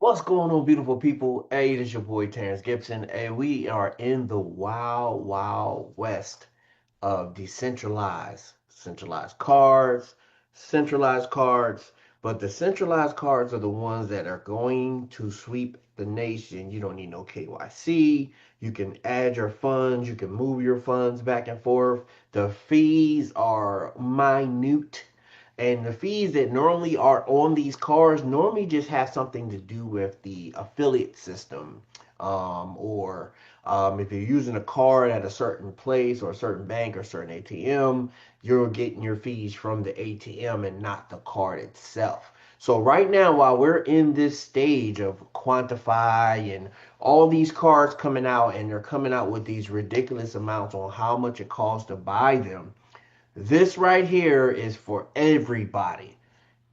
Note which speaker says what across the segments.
Speaker 1: What's going on, beautiful people? Hey, this is your boy Terrence Gibson, and we are in the wild, wild west of centralized cards, but the centralized cards are the ones that are going to sweep the nation. You don't need no KYC. You can add your funds, you can move your funds back and forth. The fees are minute. And the fees that normally are on these cards normally just have something to do with the affiliate system. Or if you're using a card at a certain place or a certain bank or a certain ATM, you're getting your fees from the ATM and not the card itself. So right now, while we're in this stage of quantify and all these cards coming out and they're coming out with these ridiculous amounts on how much it costs to buy them, this right here is for everybody.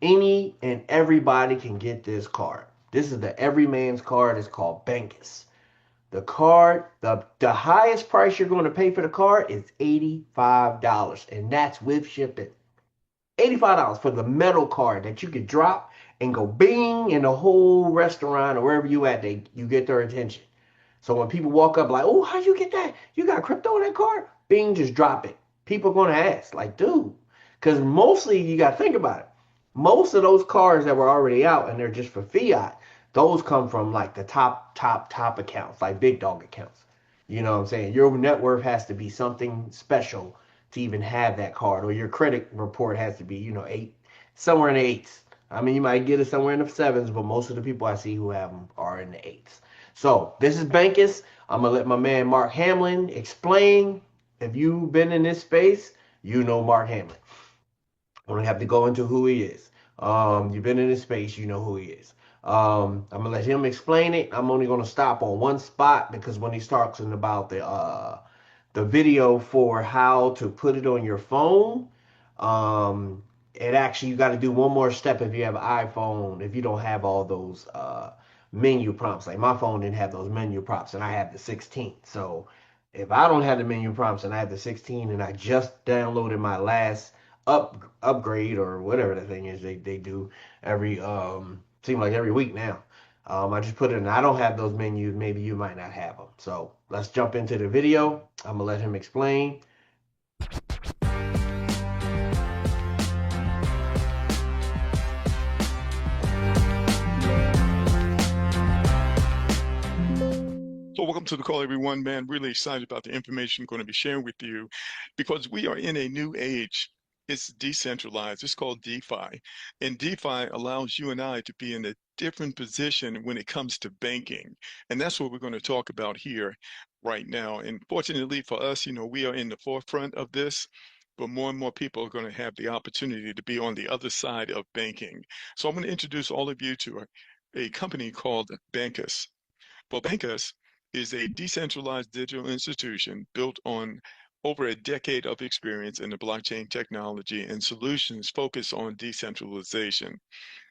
Speaker 1: Any and everybody can get this card. This is the everyman's card. It's called BANCUS. The card, the highest price you're going to pay for the card is $85, and that's with shipping. $85 for the metal card that you could drop and go bing, and the whole restaurant or wherever you at, you get their attention. So when people walk up like, oh, how'd you get that? You got crypto on that card? Bing, just drop it. People are going to ask, like, dude. Because mostly, you got to think about it. Most of those cards that were already out and they're just for fiat, those come from like the top accounts, like big dog accounts. You know what I'm saying? Your net worth has to be something special to even have that card, or your credit report has to be, eight, somewhere in the eights. I mean, you might get it somewhere in the sevens, but most of the people I see who have them are in the eights. So this is Bankus. I'm gonna let my man Mark Hamlin explain. If you've been in this space, you know Mark Hamlin. I don't have to go into who he is. You've been in this space, you know who he is. I'm gonna let him explain it. I'm only gonna stop on one spot because when he's talking about the video for how to put it on your phone, it actually you got to do one more step if you have an iPhone. If you don't have all those menu prompts, like my phone didn't have those menu prompts, and I have the 16. So if I don't have the menu prompts and I have the 16, and I just downloaded my last upgrade or whatever the thing is they do every seem like every week now. I just put it in. I don't have those menus. Maybe you might not have them. So let's jump into the video. I'm gonna let him explain.
Speaker 2: So welcome to the call, everyone, man. Really excited about the information I'm going to be sharing with you because we are in a new age. It's decentralized. It's called DeFi. And DeFi allows you and I to be in a different position when it comes to banking. And that's what we're going to talk about here right now. And fortunately for us, we are in the forefront of this, but more and more people are going to have the opportunity to be on the other side of banking. So I'm going to introduce all of you to a company called BANCUS. Well, BANCUS is a decentralized digital institution built on over a decade of experience in the blockchain technology and solutions focused on decentralization.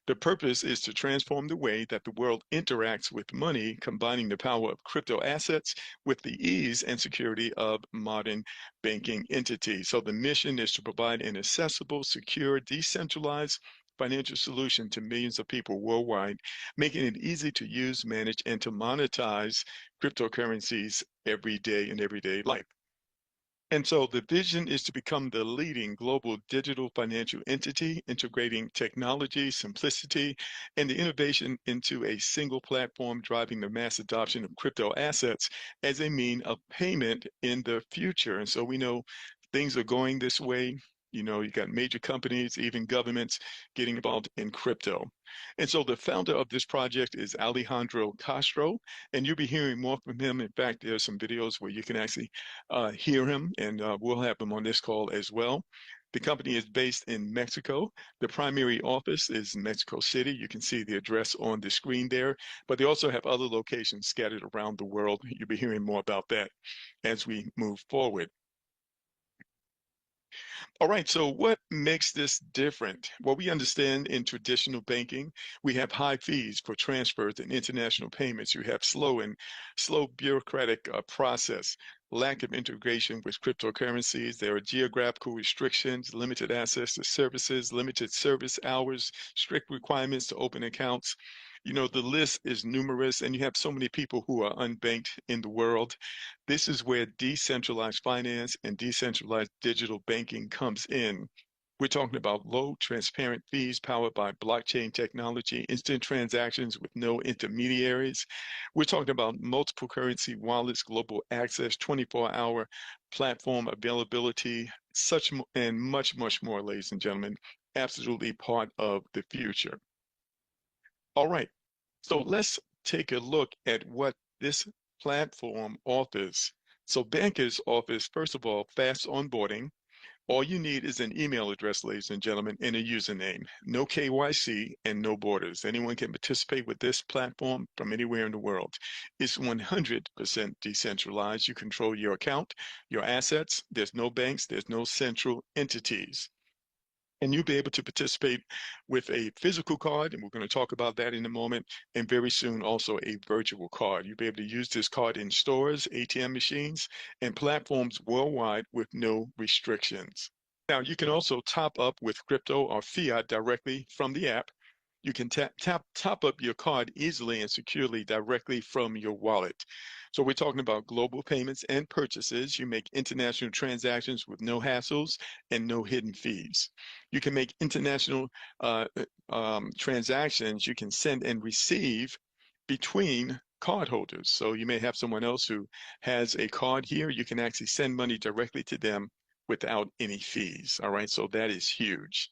Speaker 2: The purpose is to transform the way that the world interacts with money, combining the power of crypto assets with the ease and security of modern banking entities. So the mission is to provide an accessible, secure, decentralized financial solution to millions of people worldwide, making it easy to use, manage, and to monetize cryptocurrencies every day in everyday life. And so the vision is to become the leading global digital financial entity, integrating technology, simplicity, and the innovation into a single platform, driving the mass adoption of crypto assets as a mean of payment in the future. And so we know things are going this way. You got major companies, even governments getting involved in crypto. And so the founder of this project is Alejandro Castro, and you'll be hearing more from him. In fact, there's some videos where you can actually hear him, and we'll have him on this call as well. The company is based in Mexico. The primary office is in Mexico City. You can see the address on the screen there, but they also have other locations scattered around the world. You'll be hearing more about that as we move forward. All right, so what makes this different? Well, we understand in traditional banking, we have high fees for transfers and international payments. You have slow bureaucratic process, lack of integration with cryptocurrencies. There are geographical restrictions, limited access to services, limited service hours, strict requirements to open accounts. The list is numerous, and you have so many people who are unbanked in the world. This is where decentralized finance and decentralized digital banking comes in. We're talking about low, transparent fees powered by blockchain technology, instant transactions with no intermediaries. We're talking about multiple currency wallets, global access, 24-hour platform availability, and much, much more, ladies and gentlemen. Absolutely part of the future. All right. So let's take a look at what this platform offers. So Bankers offers, first of all, fast onboarding. All you need is an email address, ladies and gentlemen, and a username. No KYC and no borders. Anyone can participate with this platform from anywhere in the world. It's 100% decentralized. You control your account, your assets. There's no banks, there's no central entities. And you'll be able to participate with a physical card, and we're going to talk about that in a moment, and very soon also a virtual card. You'll be able to use this card in stores, ATM machines, and platforms worldwide with no restrictions. Now, you can also top up with crypto or fiat directly from the app. You can top up your card easily and securely directly from your wallet. So we're talking about global payments and purchases. You make international transactions with no hassles and no hidden fees. You can make international transactions. You can send and receive between cardholders. So you may have someone else who has a card here. You can actually send money directly to them without any fees. All right, so that is huge.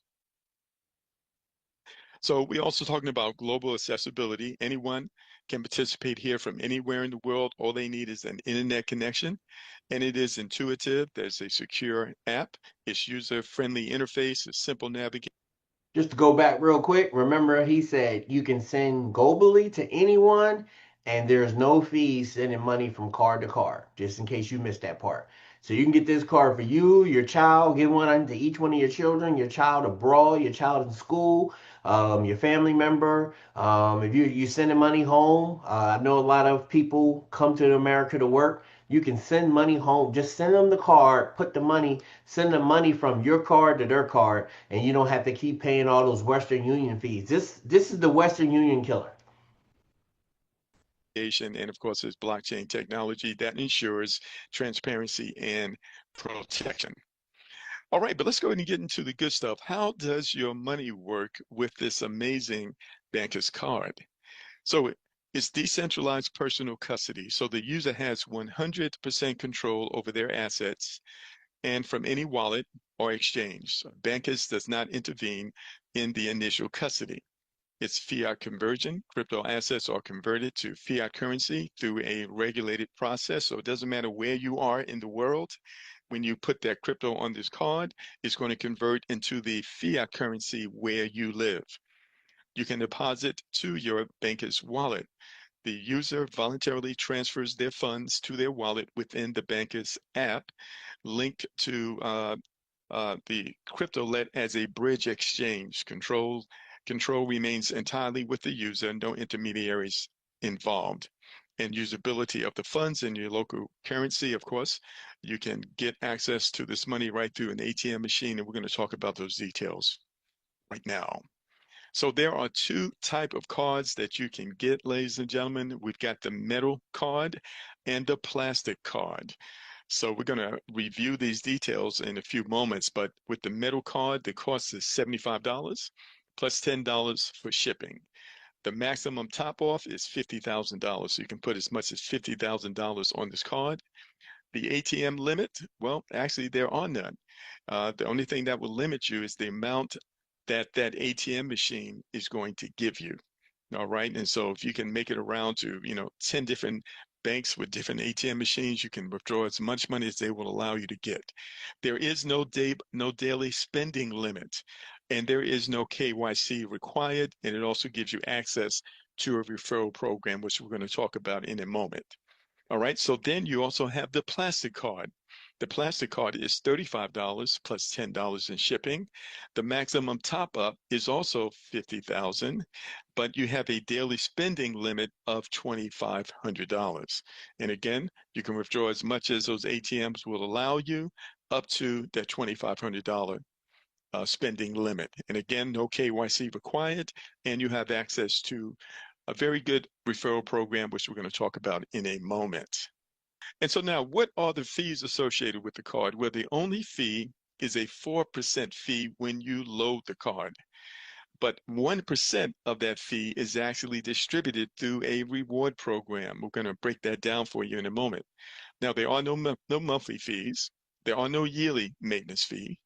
Speaker 2: So we're also talking about global accessibility. Anyone can participate here from anywhere in the world. All they need is an internet connection, and it is intuitive. There's a secure app. It's user-friendly interface. It's simple navigation.
Speaker 1: Just to go back real quick, remember he said you can send globally to anyone and there's no fees sending money from card to card, just in case you missed that part. So you can get this card for you, your child, give one to each one of your children, your child abroad, your child in school, your family member. If you sending money home, I know a lot of people come to America to work. You can send money home. Just send them the card, put the money, send the money from your card to their card, and you don't have to keep paying all those Western Union fees. This is the Western Union killer.
Speaker 2: And of course, there's blockchain technology that ensures transparency and protection. All right, but let's go ahead and get into the good stuff. How does your money work with this amazing banker's card? So it's decentralized personal custody. So the user has 100% control over their assets and from any wallet or exchange. So Bankers does not intervene in the initial custody. It's fiat conversion. Crypto assets are converted to fiat currency through a regulated process. So it doesn't matter where you are in the world. When you put that crypto on this card, it's going to convert into the fiat currency where you live. You can deposit to your banker's wallet. The user voluntarily transfers their funds to their wallet within the banker's app, linked to the cryptolet as a bridge exchange. Control remains entirely with the user, no intermediaries involved. And usability of the funds in your local currency, of course, you can get access to this money right through an ATM machine, and we're going to talk about those details right now. So there are two type of cards that you can get, ladies and gentlemen. We've got the metal card and the plastic card. So we're going to review these details in a few moments, but with the metal card, the cost is $75 plus $10 for shipping. The maximum top off is $50,000. So you can put as much as $50,000 on this card. The ATM limit, well, actually, there are none. The only thing that will limit you is the amount that that ATM machine is going to give you. All right. And so if you can make it around to, 10 different banks with different ATM machines, you can withdraw as much money as they will allow you to get. There is no daily spending limit, and there is no KYC required, and it also gives you access to a referral program, which we're going to talk about in a moment. All right, so then you also have the plastic card. The plastic card is $35 plus $10 in shipping. The maximum top up is also $50,000, but you have a daily spending limit of $2,500. And again, you can withdraw as much as those ATMs will allow you up to that $2,500 spending limit. And again, no KYC required, and you have access to a very good referral program, which we're going to talk about in a moment. And so now, what are the fees associated with the card? Well, the only fee is a 4% fee when you load the card, but 1% of that fee is actually distributed through a reward program. We're going to break that down for you in a moment. Now, there are no monthly fees. There are no yearly maintenance fee.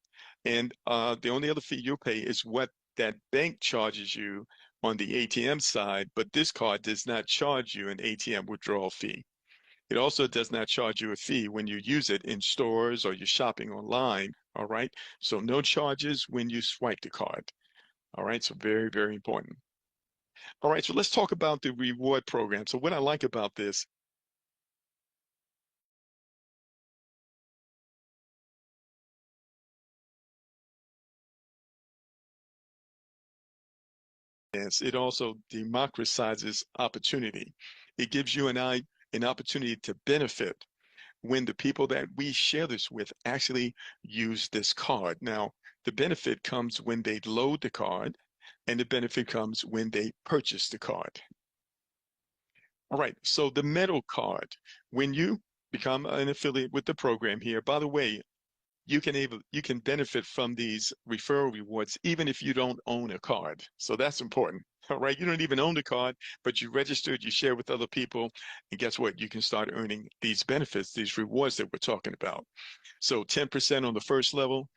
Speaker 2: And the only other fee you'll pay is what that bank charges you on the ATM side, but this card does not charge you an ATM withdrawal fee. It also does not charge you a fee when you use it in stores or you're shopping online. All right. So no charges when you swipe the card. All right. So very, very important. All right. So let's talk about the reward program. So what I like about this is it also democratizes opportunity. It gives you and I an opportunity to benefit when the people that we share this with actually use this card. Now, the benefit comes when they load the card, and the benefit comes when they purchase the card. All right, so the metal card, when you become an affiliate with the program here, by the way, you can benefit from these referral rewards even if you don't own a card. So that's important. All right. You don't even own the card, but you registered, you share with other people, and guess what? You can start earning these benefits, these rewards that we're talking about. So 10% on the first level,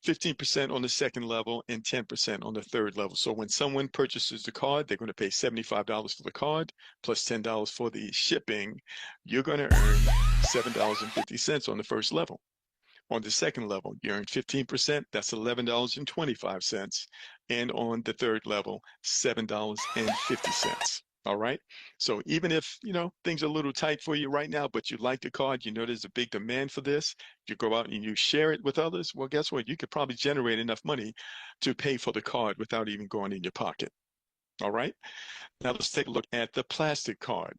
Speaker 2: 15% on the second level, and 10% on the third level. So when someone purchases the card, they're going to pay $75 for the card plus $10 for the shipping. You're going to earn $7.50 on the first level. On the second level, you earn 15%, that's $11.25. And on the third level, $7.50. All right. So even if, things are a little tight for you right now, but you like the card, you know there's a big demand for this, you go out and you share it with others, well, guess what? You could probably generate enough money to pay for the card without even going in your pocket. All right. Now let's take a look at the plastic card.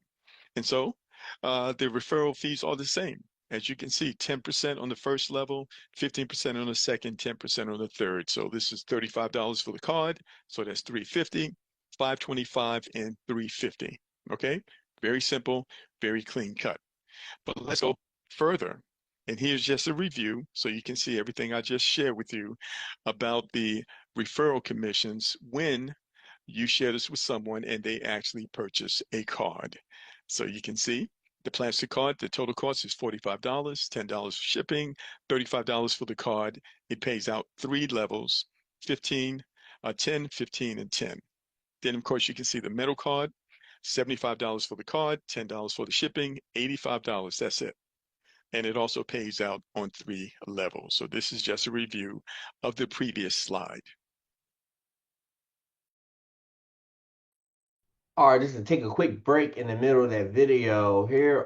Speaker 2: And so the referral fees are the same. As you can see, 10% on the first level, 15% on the second, 10% on the third. So this is $35 for the card. So that's 350, 525, and 350. Okay? Very simple, very clean cut. But let's go further. And here's just a review so you can see everything I just shared with you about the referral commissions when you share this with someone and they actually purchase a card. So you can see the plastic card, the total cost is $45, $10 for shipping, $35 for the card. It pays out three levels, 15, 10, 15, and 10. Then, of course, you can see the metal card, $75 for the card, $10 for the shipping, $85. That's it. And it also pays out on three levels. So this is just a review of the previous slide.
Speaker 1: All right, just to take a quick break in the middle of that video, here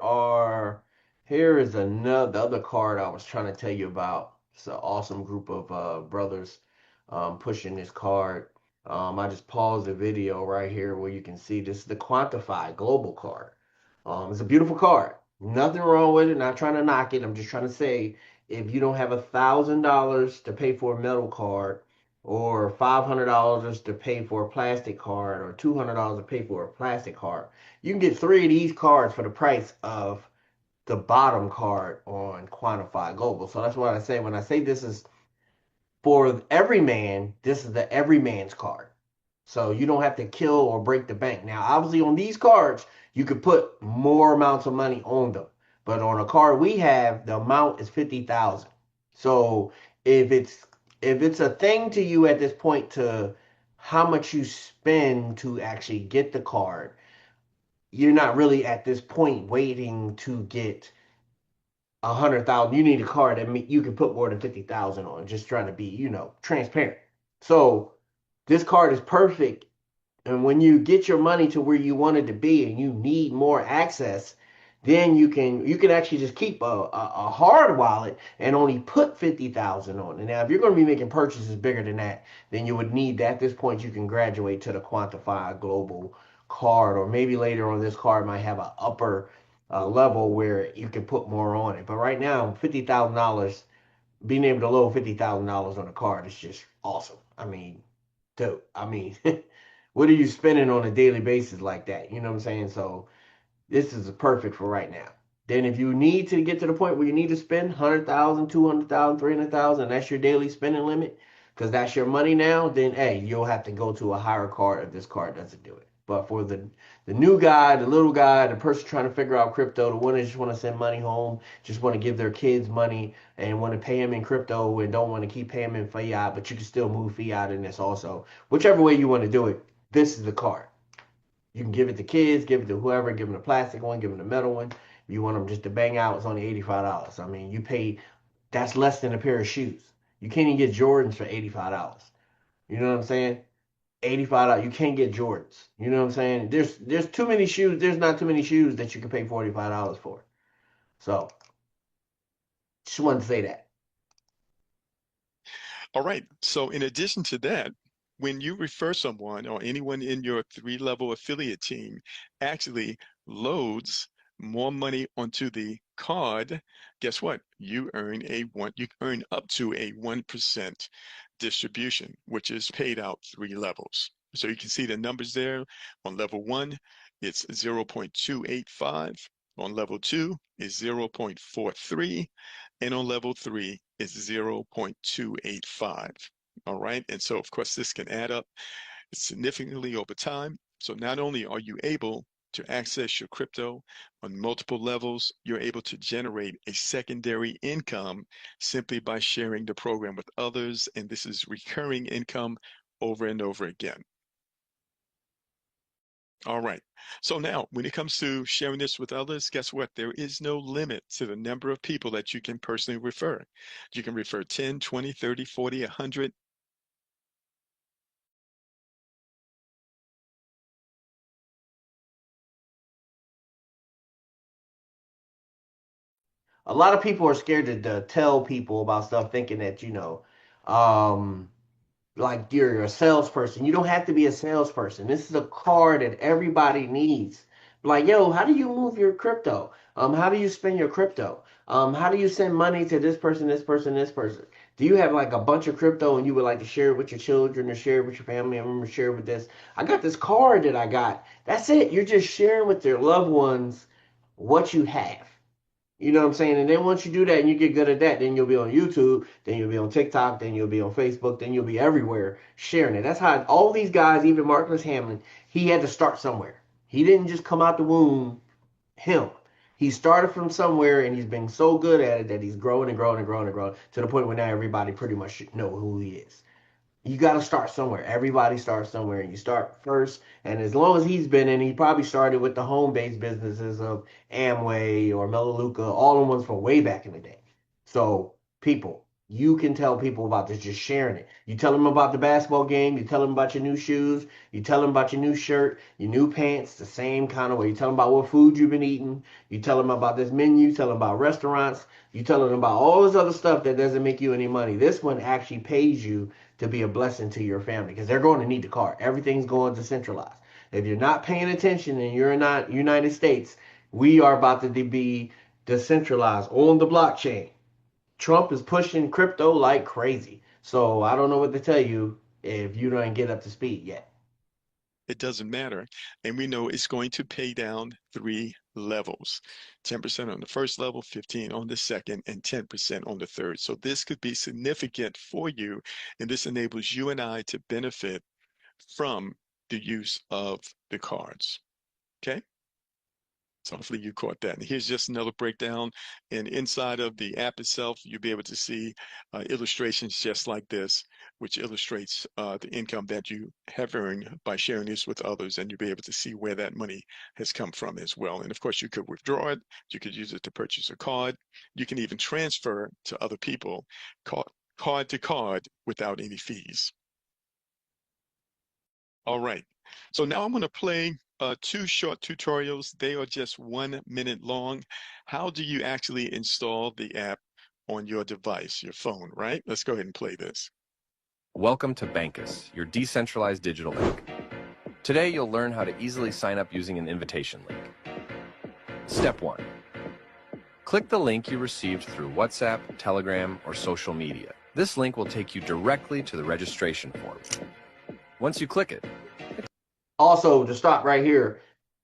Speaker 1: is another the other card I was trying to tell you about. It's an awesome group of brothers pushing this card. I just paused the video right here where you can see this is the Quantify Global card. It's a beautiful card. Nothing wrong with it. Not trying to knock it. I'm just trying to say if you don't have $1,000 to pay for a metal card, or $500 to pay for a plastic card, or $200 to pay for a plastic card. You can get three of these cards for the price of the bottom card on Quantify Global. So that's what I say when I say this is for every man, this is the every man's card. So you don't have to kill or break the bank. Now, obviously, on these cards, you could put more amounts of money on them. But on a card we have, the amount is 50,000. So if it's if it's a thing to you at this point to how much you spend to actually get the card, you're not really at this point waiting to get 100,000. You need a card that you can put more than 50,000 on. Just trying to be, transparent. So this card is perfect. And when you get your money to where you want it to be, and you need more access, then you can actually just keep a hard wallet and only put 50,000 on it. Now, if you're going to be making purchases bigger than that, then you would need that. At this point, you can graduate to the Quantify Global card, or maybe later on this card might have an upper level where you can put more on it. But right now, $50,000, being able to load $50,000 on a card is just awesome. I mean, dope. I mean, What are you spending on a daily basis like that? You know what I'm saying? So this is perfect for right now. Then if you need to get to the point where you need to spend 100,000, 200,000, 300,000, that's your daily spending limit, because that's your money now, then hey, you'll have to go to a higher card if this card doesn't do it. But for the new guy, the little guy, the person trying to figure out crypto, the one that just want to send money home, just want to give their kids money and want to pay them in crypto and don't want to keep paying them in fiat, but you can still move fiat in this also. Whichever way you want to do it, this is the card. You can give it to kids, give it to whoever, give them a plastic one, give them a metal one. If you want them just to bang out, it's only $85. I mean, you pay, that's less than a pair of shoes. You can't even get Jordans for $85. You know what I'm saying? $85. You can't get Jordans. You know what I'm saying? There's too many shoes. There's not too many shoes that you can pay $45 for. So just wanted to say that.
Speaker 2: All right. So in addition to that, when you refer someone or anyone in your three-level affiliate team actually loads more money onto the card, guess what? You earn up to a 1% distribution, which is paid out three levels. So you can see the numbers there. On level one, it's 0.285. On level two is 0.43. And on level three is 0.285. All right. And so, of course, this can add up significantly over time. So not only are you able to access your crypto on multiple levels, you're able to generate a secondary income simply by sharing the program with others. And this is recurring income over and over again. All right. So now, when it comes to sharing this with others, guess what? There is no limit to the number of people that you can personally refer. You can refer 10, 20, 30, 40, 100.
Speaker 1: A lot of people are scared to tell people about stuff, thinking that, um, like you're a salesperson. You don't have to be a salesperson. This is a card that everybody needs. Like, yo, how do you move your crypto? How do you spend your crypto? How do you send money to this person, this person, this person? Do you have like a bunch of crypto and you would like to share it with your children or share it with your family members, share it with this? I got this card that I got. That's it. You're just sharing with your loved ones what you have. You know what I'm saying? And then once you do that and you get good at that, then you'll be on YouTube, then you'll be on TikTok, then you'll be on Facebook, then you'll be everywhere sharing it. That's how all these guys, even Marcus Hamlin, he had to start somewhere. He didn't just come out the womb him. He started from somewhere and he's been so good at it that he's growing and growing and growing and growing to the point where now everybody pretty much know who he is. You got to start somewhere. Everybody starts somewhere, and you start first. And as long as he's been in, he probably started with the home-based businesses of Amway or Melaleuca, all the ones from way back in the day. So, people, you can tell people about this just sharing it. You tell them about the basketball game. You tell them about your new shoes. You tell them about your new shirt, your new pants, the same kind of way. You tell them about what food you've been eating. You tell them about this menu. You tell them about restaurants. You tell them about all this other stuff that doesn't make you any money. This one actually pays you to be a blessing to your family, because they're going to need the card. Everything's going decentralized. If you're not paying attention and you're not United States, we are about to be decentralized on the blockchain. Trump is pushing crypto like crazy. So I don't know what to tell you if you don't get up to speed yet.
Speaker 2: It doesn't matter. And we know it's going to pay down three levels. 10% on the first level, 15 on the second, and 10% on the third. So this could be significant for you, and this enables you and I to benefit from the use of the cards. Okay? So hopefully you caught that. And here's just another breakdown. And inside of the app itself, you'll be able to see illustrations just like this, which illustrates the income that you have earned by sharing this with others. And you'll be able to see where that money has come from as well. And of course, you could withdraw it. You could use it to purchase a card. You can even transfer to other people, card to card, without any fees. All right. So now I'm going to play two short tutorials. They are just 1 minute long. How do you actually install the app on your device, your phone, right? Let's go ahead and play this.
Speaker 3: Welcome to BANCUS, your decentralized digital bank. Today you'll learn how to easily sign up using an invitation link. Step 1. Click the link you received through WhatsApp, Telegram, or social media. This link will take you directly to the registration form. Once you click it,
Speaker 1: Also, to stop right here,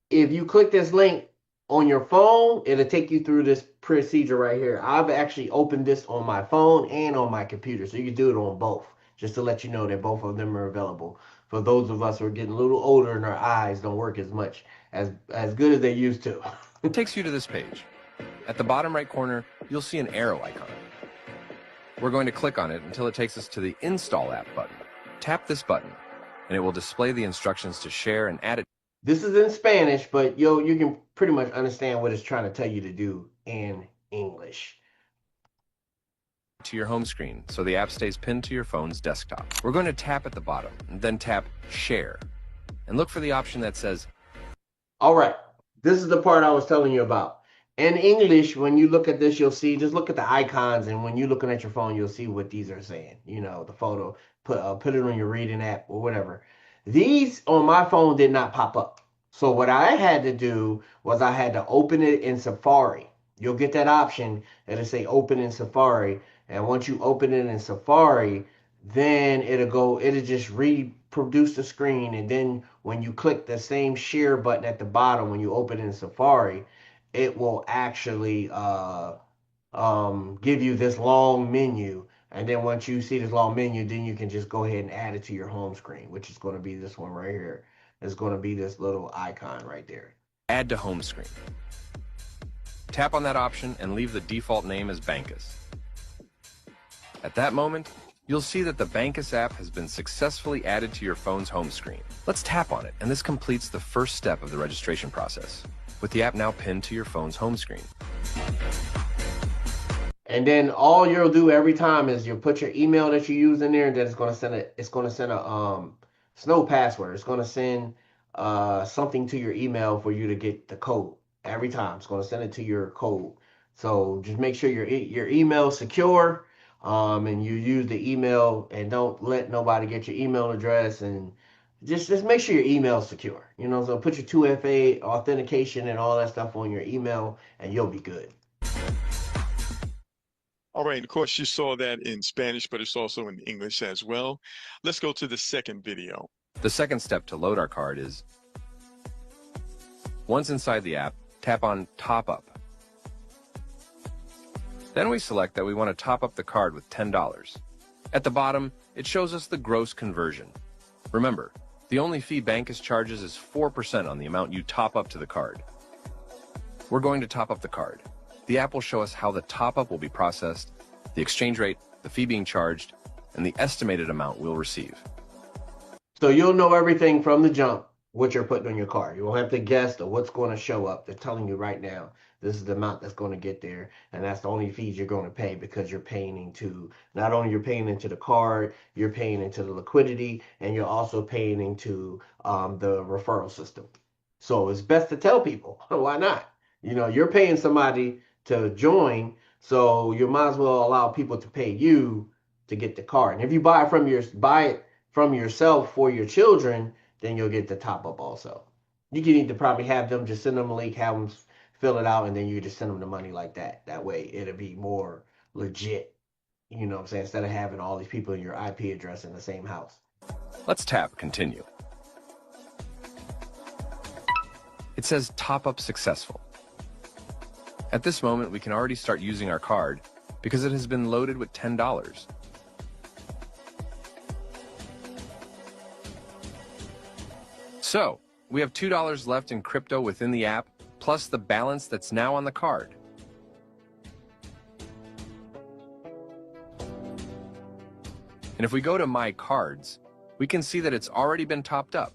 Speaker 1: if you click this link on your phone, it'll take you through this procedure right here. I've actually opened this on my phone and on my computer, so you can do it on both, just to let you know that both of them are available. For those of us who are getting a little older and our eyes don't work as much as good as they used to.
Speaker 3: It takes you to this page. At the bottom right corner, you'll see an arrow icon. We're going to click on it until it takes us to the Install App button. Tap this button, and it will display the instructions to share and add it.
Speaker 1: This is in Spanish, but you can pretty much understand what it's trying to tell you to do in English.
Speaker 3: To your home screen, so the app stays pinned to your phone's desktop. We're going to tap at the bottom, and then tap Share, and look for the option that says,
Speaker 1: all right, this is the part I was telling you about. In English, when you look at this, you'll see, just look at the icons, and when you're looking at your phone, you'll see what these are saying. You know, the photo, put it on your reading app or whatever. These on my phone did not pop up. So what I had to do was I had to open it in Safari. You'll get that option. It'll say open in Safari. And once you open it in Safari, then it'll just reproduce the screen. And then when you click the same share button at the bottom, when you open in Safari, it will actually give you this long menu. And then once you see this long menu, then you can just go ahead and add it to your home screen, which is going to be this one right here. It's going to be this little icon right there.
Speaker 3: Add to Home Screen. Tap on that option and leave the default name as BANCUS. At that moment, you'll see that the BANCUS app has been successfully added to your phone's home screen. Let's tap on it, and this completes the first step of the registration process, with the app now pinned to your phone's home screen.
Speaker 1: And then all you'll do every time is you'll put your email that you use in there, and then it's gonna send a snow password. It's gonna send something to your email for you to get the code every time. It's gonna send it to your code. So just make sure your email is secure, and you use the email, and don't let nobody get your email address, and just make sure your email is secure. You know, so put your 2FA authentication and all that stuff on your email, and you'll be good.
Speaker 2: All right, of course, you saw that in Spanish, but it's also in English as well. Let's go to the second video.
Speaker 3: The second step to load our card is, once inside the app, tap on Top Up. Then we select that we want to top up the card with $10. At the bottom, it shows us the gross conversion. Remember, the only fee BANCUS charges is 4% on the amount you top up to the card. We're going to top up the card. The app will show us how the top-up will be processed, the exchange rate, the fee being charged, and the estimated amount we'll receive.
Speaker 1: So you'll know everything from the jump, what you're putting on your card. You won't have to guess or what's going to show up. They're telling you right now, this is the amount that's going to get there, and that's the only fees you're going to pay, because you're paying into, not only you're paying into the card, you're paying into the liquidity, and you're also paying into the referral system. So it's best to tell people, why not? You know, you're paying somebody to join, so you might as well allow people to pay you to get the card. And if you buy it from yourself for your children, then you'll get the top up also. You can need to probably have them just send them a link, have them fill it out, and then you just send them the money like that. That way it'll be more legit. You know what I'm saying? Instead of having all these people in your IP address in the same house.
Speaker 3: Let's tap Continue. It says Top Up Successful. At this moment, we can already start using our card because it has been loaded with $10. So, we have $2 left in crypto within the app, plus the balance that's now on the card. And if we go to My Cards, we can see that it's already been topped up.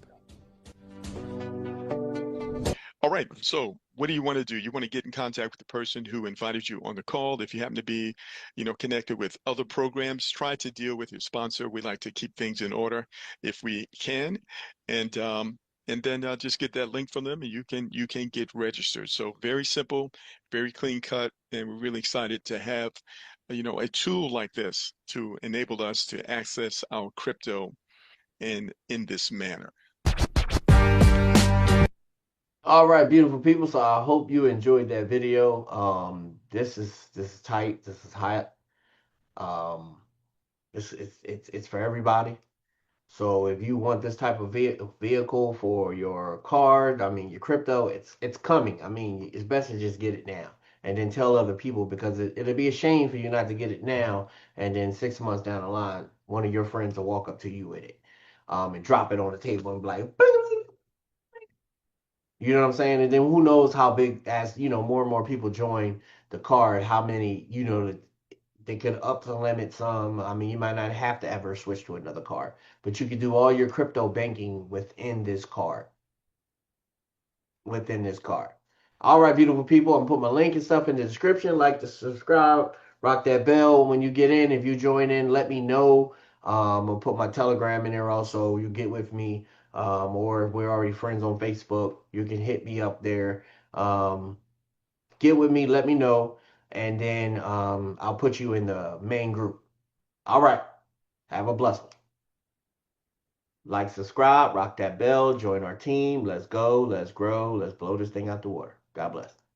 Speaker 2: All right, so what do you want to do? You want to get in contact with the person who invited you on the call. If you happen to be, connected with other programs, try to deal with your sponsor. We like to keep things in order if we can, and then just get that link from them, and you can get registered. So very simple, very clean cut, and we're really excited to have, a tool like this to enable us to access our crypto in this manner.
Speaker 1: All right, beautiful people. So I hope you enjoyed that video. This is tight. This is hot. It's for everybody. So if you want this type of vehicle for your card, I mean your crypto, it's coming. I mean, it's best to just get it now and then tell other people because it'll be a shame for you not to get it now and then 6 months down the line, one of your friends will walk up to you with it, and drop it on the table and be like, "Bling, bling." You know what I'm saying? And then who knows how big as more and more people join the card, how many they could up the limit some. I mean, you might not have to ever switch to another card, but you could do all your crypto banking within this card. Within this card. All right, beautiful people. I'm gonna put my link and stuff in the description. Like to subscribe, rock that bell when you get in. If you join in, let me know. I'll put my Telegram in there also. You get with me, or if we're already friends on Facebook, you can hit me up there. Um, get with me, let me know, and then I'll put you in the main group. All right. Have a blessed one. Like, subscribe, rock that bell, join our team. Let's go, let's grow, let's blow this thing out the water. God bless.